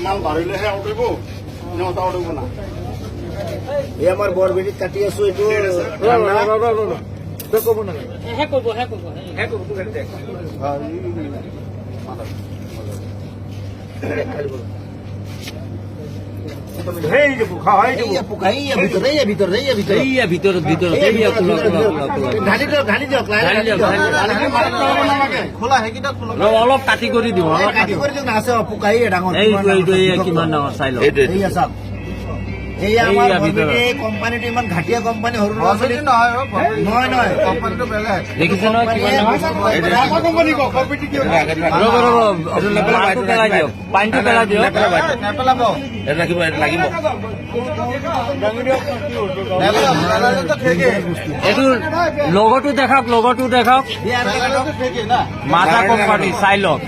মাল বাঢ়িলেহে আউট হব সিহঁত আউট হব না এই আমাৰ বৰবেটিত কাটি আছো এইটো ক'ব অলপ কাটি কৰি দিওঁ কিমান ডাঙৰ চাই লওঁ কোম্পানীটো ইমান ঘাটিয়া কোম্পানী সৰু নহয় কোম্পানীটো বেলেগ দেখিছে নহয় কিমান পেলাই দিয়ক পানীটো পেলাই দিয়ক লাগিব এইটো লগৰটো দেখাওক মাজা কোম্পানী চাই লওক